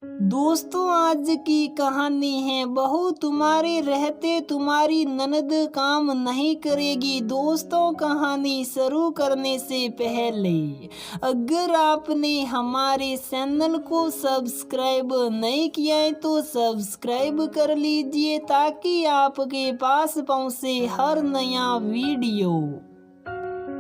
दोस्तों, आज की कहानी है बहू तुम्हारे रहते तुम्हारी ननद काम नहीं करेगी। दोस्तों, कहानी शुरू करने से पहले अगर आपने हमारे चैनल को सब्सक्राइब नहीं किया है तो सब्सक्राइब कर लीजिए ताकि आपके पास पहुंचे हर नया वीडियो।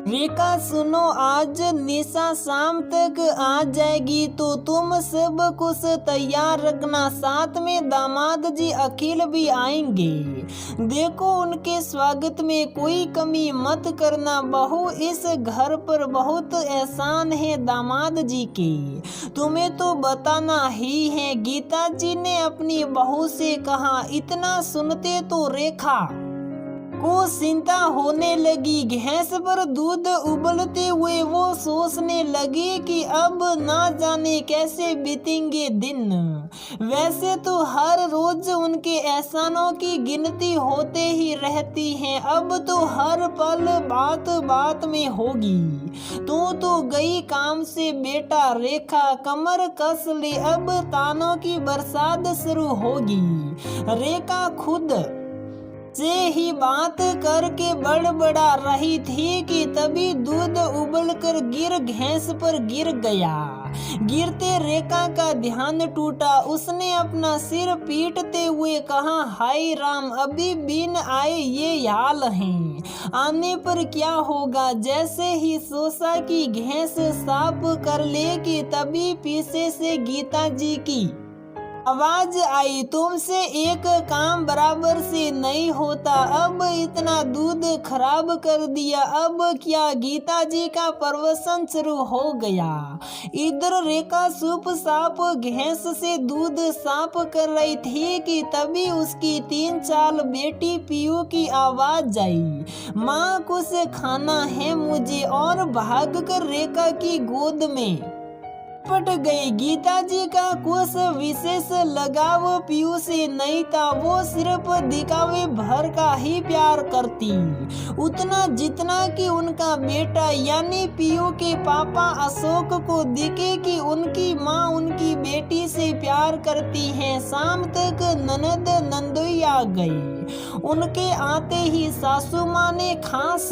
रेखा सुनो, आज निशा शाम तक आ जाएगी तो तुम सब कुछ तैयार रखना। साथ में दामाद जी अखिल भी आएंगे। देखो, उनके स्वागत में कोई कमी मत करना। बहू, इस घर पर बहुत एहसान है दामाद जी के, तुम्हें तो बताना ही है। गीता जी ने अपनी बहू से कहा। इतना सुनते तो रेखा को चिंता होने लगी। भैंस पर दूध उबलते हुए वो सोचने लगी कि अब ना जाने कैसे बीतेंगे दिन। वैसे तो हर रोज उनके एहसानों की गिनती होते ही रहती है, अब तो हर पल बात बात में होगी। तो गई काम से बेटा, रेखा कमर कस ले, अब तानों की बरसात शुरू होगी। रेखा खुद से ही बात करके बड़बड़ा रही थी कि तभी दूध उबलकर भैंस पर गिर गया। गिरते रेखा का ध्यान टूटा। उसने अपना सिर पीटते हुए कहा, हाय राम, अभी बिन आए ये हाल है, आने पर क्या होगा। जैसे ही सोचा कि भैंस साफ कर लेगी तभी पीछे से गीता जी की आवाज आई, तुमसे एक काम बराबर से नहीं होता, अब इतना दूध खराब कर दिया, अब क्या। गीता जी का प्रवचन शुरू हो गया। इधर रेखा सूप साफ भैंस से दूध साफ कर रही थी कि तभी उसकी 3 साल बेटी पीयू की आवाज आई, माँ कुछ खाना है मुझे, और भागकर रेखा की गोद में पट गई। गीता जी का कुछ विशेष लगाव पीयू से नहीं था, वो सिर्फ दिखावे भर का ही प्यार करती, उतना जितना कि उनका बेटा यानी पीयू के पापा अशोक को दिखे कि उनकी माँ उनकी बेटी से प्यार करती है। शाम तक ननद नंदोई आ गई। उनके आते ही सासू माँ ने खास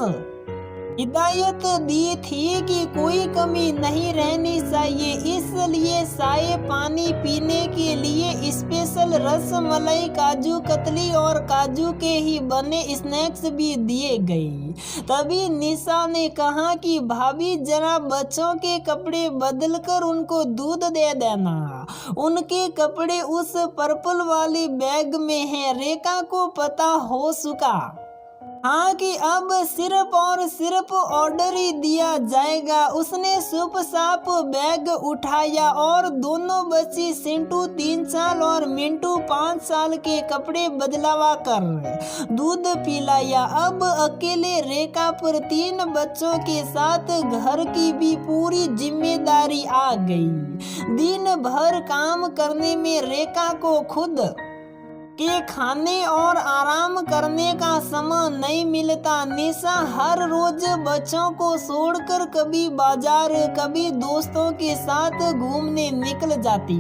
हिदायत दी थी कि कोई कमी नहीं रहनी चाहिए, इसलिए चाय पानी पीने के लिए स्पेशल रस मलाई, काजू कतली और काजू के ही बने स्नैक्स भी दिए गए। तभी निशा ने कहा कि भाभी, जरा बच्चों के कपड़े बदलकर उनको दूध दे देना, उनके कपड़े उस पर्पल वाले बैग में हैं। रेखा को पता हो चुका हाँ कि अब सिर्फ और सिर्फ ऑर्डर ही दिया जाएगा। उसने चुप चाप बैग उठाया और दोनों बच्ची सिंटू 3 साल और मिंटू 5 साल के कपड़े बदलवा कर दूध पिलाया। अब अकेले रेखा पर 3 बच्चों के साथ घर की भी पूरी जिम्मेदारी आ गई। दिन भर काम करने में रेखा को खुद के खाने और आराम करने का समय नहीं मिलता। निशा हर रोज बच्चों को छोड़कर कभी बाजार कभी दोस्तों के साथ घूमने निकल जाती।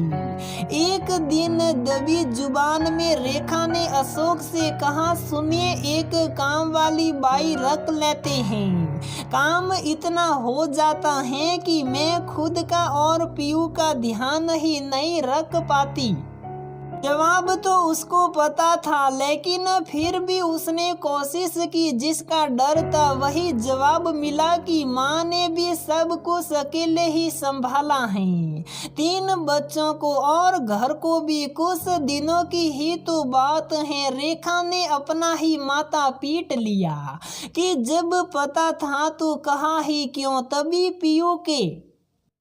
एक दिन दबी जुबान में रेखा ने अशोक से कहा, सुनिए, एक काम वाली बाई रख लेते हैं, काम इतना हो जाता है कि मैं खुद का और पीयू का ध्यान ही नहीं रख पाती। जवाब तो उसको पता था, लेकिन फिर भी उसने कोशिश की। जिसका डर था वही जवाब मिला कि माँ ने भी सब कुछ अकेले ही संभाला है, 3 बच्चों को और घर को भी। कुछ दिनों की ही तो बात है, रेखा ने अपना ही माथा पीट लिया कि जब पता था तो कहा ही क्यों। तभी पीयू के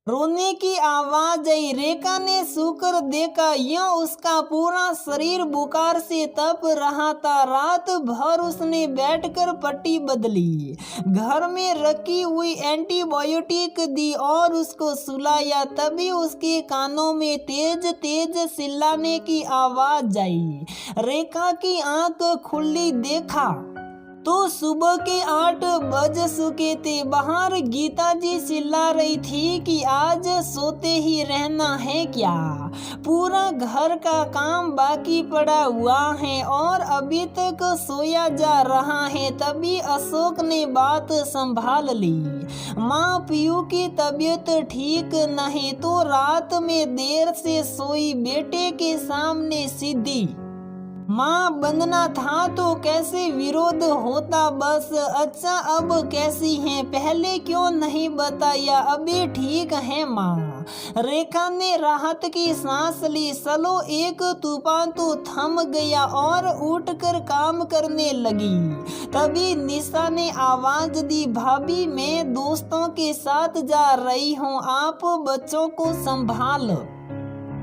रोने की आवाज आई। रेखा ने शुक्र देखा, यूं उसका पूरा शरीर बुखार से तप रहा था। रात भर उसने बैठकर पट्टी बदली, घर में रखी हुई एंटीबायोटिक दी और उसको सुलाया। तभी उसके कानों में तेज तेज चिल्लाने की आवाज आई। रेखा की आंख खुली, देखा तो सुबह के 8 बज चुके थे। बाहर गीता जी चिल्ला रही थी कि आज सोते ही रहना है क्या, पूरा घर का काम बाकी पड़ा हुआ है और अभी तक सोया जा रहा है। तभी अशोक ने बात संभाल ली। माँ, पीयू की तबीयत ठीक नहीं तो रात में देर से सोई, बेटे के सामने सीधी। माँ, बनना था तो कैसे विरोध होता बस। अच्छा, अब कैसी हैं, पहले क्यों नहीं बताया? अभी ठीक है माँ। रेखा ने राहत की सांस ली। चलो, एक तूफान तो थम गया और उठकर काम करने लगी। तभी निशा ने आवाज दी, भाभी मैं दोस्तों के साथ जा रही हूँ, आप बच्चों को संभाल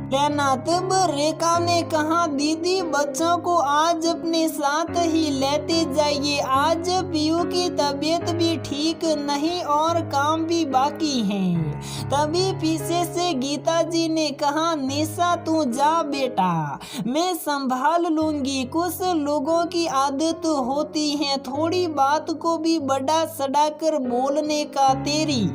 लेना। तब रेखा ने कहा, दीदी बच्चों को आज अपने साथ ही लेते जाइए, आज पीयू की तबीयत भी ठीक नहीं और काम भी बाकी है। तभी पीछे से गीता जी ने कहा, निशा तू जा बेटा, मैं संभाल लूंगी। कुछ लोगों की आदत होती है थोड़ी बात को भी बड़ा सड़ाकर बोलने का। तेरी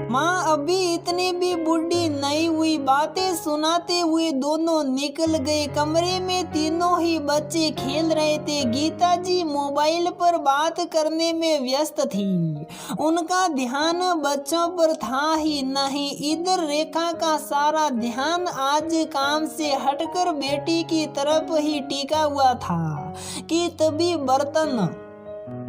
माँ अभी इतनी भी बूढ़ी नहीं हुई। बातें सुनाते हुए दोनों निकल गए। कमरे में तीनों ही बच्चे खेल रहे थे। गीता जी मोबाइल पर बात करने में व्यस्त थी। उनका ध्यान बच्चों पर था ही नहीं। इधर रेखा का सारा ध्यान आज काम से हटकर बेटी की तरफ ही टिका हुआ था कि तभी बर्तन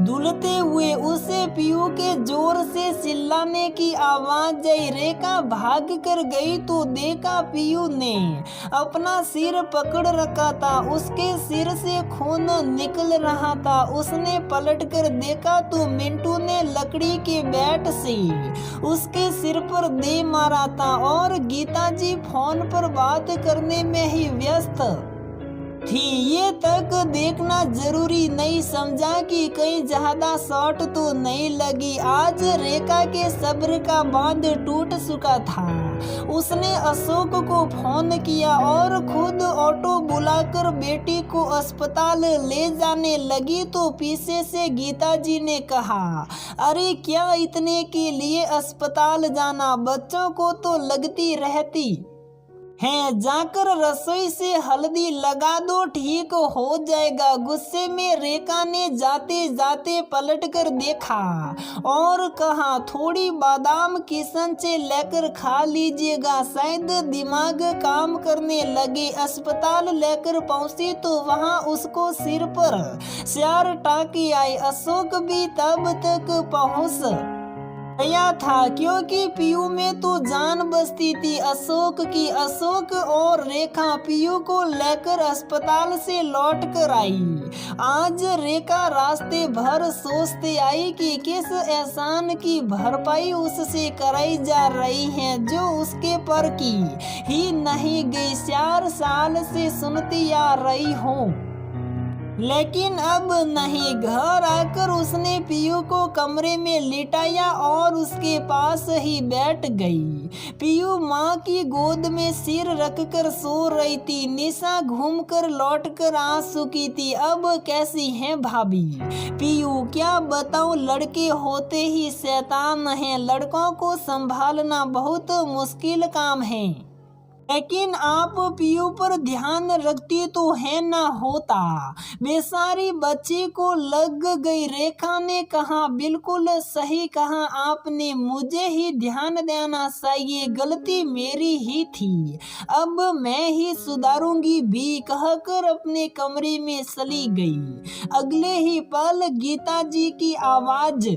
धुलते हुए उसे पीयू के जोर से चिल्लाने की आवाज आई। रेखा भाग कर गई तो देखा पीयू ने अपना सिर पकड़ रखा था। उसके सिर से खून निकल रहा था। उसने पलट कर देखा तो मिंटू ने लकड़ी के बैट से उसके सिर पर दे मारा था और गीता जी फोन पर बात करने में ही व्यस्त थी। ये तक देखना जरूरी नहीं समझा कि कहीं ज्यादा शॉट तो नहीं लगी। आज रेखा के सब्र का बांध टूट चुका था। उसने अशोक को फोन किया और खुद ऑटो बुलाकर बेटी को अस्पताल ले जाने लगी तो पीछे से गीता जी ने कहा, अरे क्या इतने के लिए अस्पताल जाना, बच्चों को तो लगती रहती है, जाकर रसोई से हल्दी लगा दो ठीक हो जाएगा। गुस्से में रेखा ने जाते जाते पलट कर देखा और कहा, थोड़ी बादाम किशन से लेकर खा लीजिएगा, शायद दिमाग काम करने लगे। अस्पताल लेकर पहुंची तो वहां उसको सिर पर 4 टाँके आए। अशोक भी तब तक पहुंच गया था क्योंकि पीयू में तो जान बसती थी अशोक की। अशोक और रेखा पीयू को लेकर अस्पताल से लौट कर आई। आज रेखा रास्ते भर सोचते आई कि किस एहसान की भरपाई उससे कराई जा रही है जो उसके पर की ही नहीं गई। 4 साल से सुनती आ रही हूँ, लेकिन अब नहीं। घर आकर उसने पीयू को कमरे में लिटाया और उसके पास ही बैठ गई। पीयू माँ की गोद में सिर रखकर सो रही थी। निशा घूमकर लौटकर आ चुकी थी। अब कैसी हैं भाभी? पीयू, क्या बताऊं, लड़के होते ही शैतान हैं। लड़कों को संभालना बहुत मुश्किल काम है, लेकिन आप पीयू पर ध्यान रखती तो है ना होता। बेचारी बच्ची को लग गई। रेखा ने कहा, बिल्कुल सही कहा आपने, मुझे ही ध्यान देना चाहिए, गलती मेरी ही थी, अब मैं ही सुधारूंगी भी, कहकर अपने कमरे में चली गई। अगले ही पल गीता जी की आवाज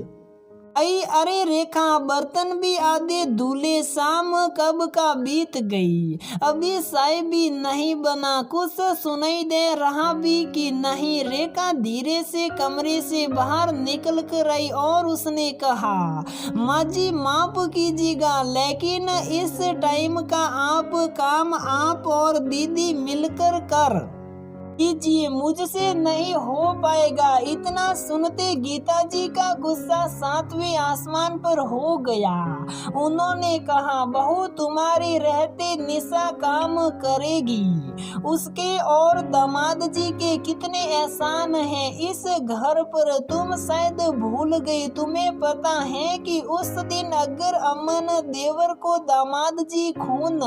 आई, अरे रेखा, बर्तन भी आधे धुले, शाम कब का बीत गई, अभी चाय भी नहीं बना, कुछ सुनाई दे रहा भी कि नहीं। रेखा धीरे से कमरे से बाहर निकल कर आई और उसने कहा, माँ जी माफ कीजिएगा, लेकिन इस टाइम का आप काम आप और दीदी मिलकर कर कीजिए, मुझसे नहीं हो पाएगा। इतना सुनते गीता जी का गुस्सा 7वें आसमान पर हो गया। उन्होंने कहा, बहू तुम्हारे रहते निशा काम करेगी। उसके और दामाद जी के कितने एहसान हैं इस घर पर, तुम शायद भूल गई। तुम्हें पता है कि उस दिन अगर अमन देवर को दामाद जी खून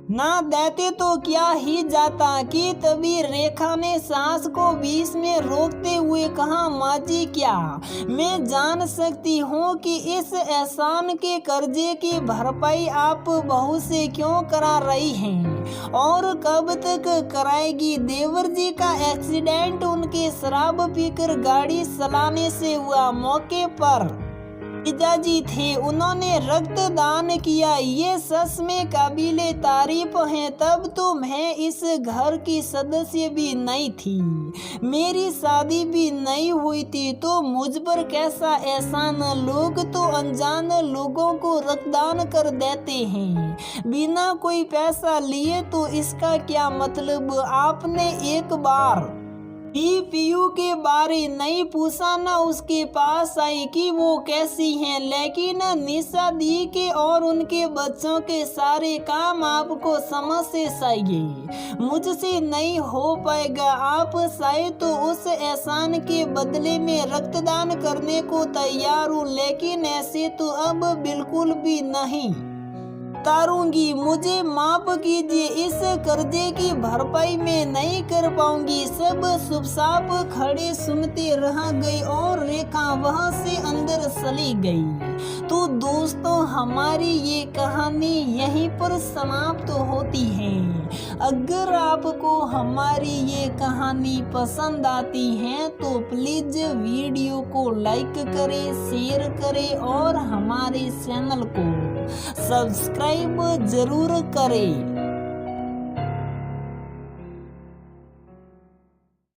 ना देते तो क्या ही जाता। कि तभी रेखा ने सास को बीच में रोकते हुए कहा, माँ जी क्या मैं जान सकती हूँ कि इस एहसान के कर्जे की भरपाई आप बहू से क्यों करा रही हैं और कब तक कराएगी। देवर जी का एक्सीडेंट उनके शराब पीकर गाड़ी चलाने से हुआ। मौके पर पिताजी थे, उन्होंने रक्तदान किया। ये सच में काबिले तारीफ है। तब तो मैं इस घर की सदस्य भी नहीं थी, मेरी शादी भी नहीं हुई थी, तो मुझ पर कैसा एहसान। लोग तो अनजान लोगों को रक्तदान कर देते हैं बिना कोई पैसा लिए, तो इसका क्या मतलब। आपने एक बार पीयू के बारे नहीं पूछा, ना उसके पास आई कि वो कैसी हैं। लेकिन निशा दी के और उनके बच्चों के सारे काम आपको समझ से चाहिए। मुझसे नहीं हो पाएगा। आप शायद तो उस एहसान के बदले में रक्तदान करने को तैयार हूँ, लेकिन ऐसे तो अब बिल्कुल भी नहीं तारूंगी। मुझे माफ कीजिए, इस कर्जे की भरपाई मैं नहीं कर पाऊंगी। सब चुपचाप खड़े सुनते रह गए और रेखा वहां से अंदर चली गई। तो दोस्तों, हमारी ये कहानी यहीं पर समाप्त होती है। अगर आपको हमारी ये कहानी पसंद आती है तो प्लीज वीडियो को लाइक करें, शेयर करें और हमारे चैनल को सब्सक्राइब जरूर करें।